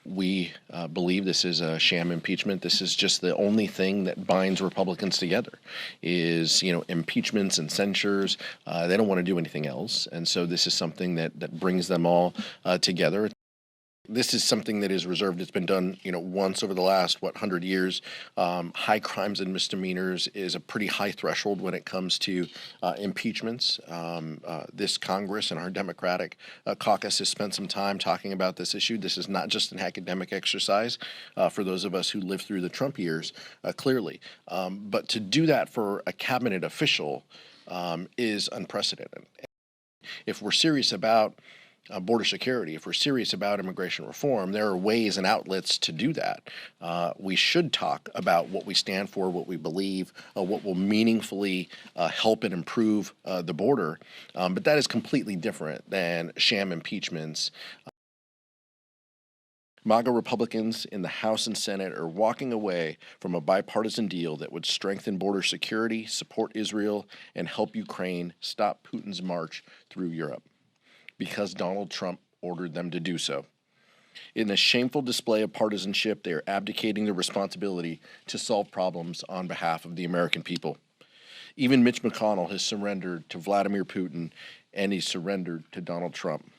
We believe this is a sham impeachment. This is just the only thing that binds Republicans together is, impeachments and censures. They don't want to do anything else. And so this is something that brings them all together. This is something that is reserved. It's been done, once over the last, 100 years. High crimes and misdemeanors is a pretty high threshold when it comes to impeachments. This Congress and our Democratic caucus has spent some time talking about this issue. This is not just an academic exercise for those of us who lived through the Trump years, clearly. But to do that for a cabinet official is unprecedented. If we're serious about border security, if we're serious about immigration reform, there are ways and outlets to do that. We should talk about what we stand for, what we believe, what will meaningfully help and improve the border. But that is completely different than sham impeachments. MAGA Republicans in the House and Senate are walking away from a bipartisan deal that would strengthen border security, support Israel, and help Ukraine stop Putin's march through Europe, because Donald Trump ordered them to do so. In a shameful display of partisanship, they are abdicating their responsibility to solve problems on behalf of the American people. Even Mitch McConnell has surrendered to Vladimir Putin, and he's surrendered to Donald Trump.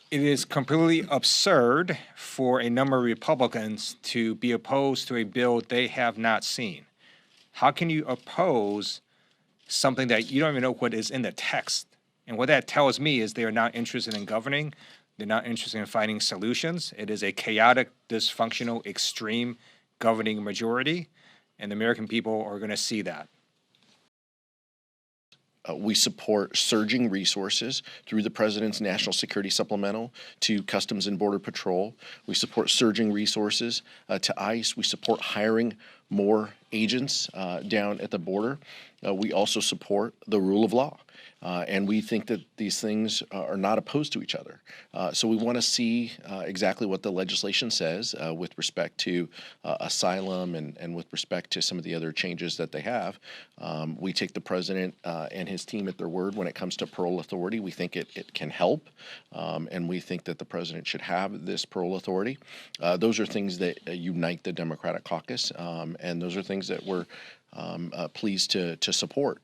It is completely absurd for a number of Republicans to be opposed to a bill they have not seen. How can you oppose something that you don't even know what is in the text? And what that tells me is they are not interested in governing. They're not interested in finding solutions. It is a chaotic, dysfunctional, extreme governing majority, and the American people are going to see that. We support surging resources through the President's National Security Supplemental to Customs and Border Patrol. We support surging resources to ICE. We support hiring more agents down at the border. We also support the rule of law. And we think that these things are not opposed to each other. So we want to see exactly what the legislation says with respect to asylum and with respect to some of the other changes that they have. We take the president and his team at their word when it comes to parole authority. We think it can help, and we think that the president should have this parole authority. Those are things that unite the Democratic caucus, and those are things that we're pleased to support.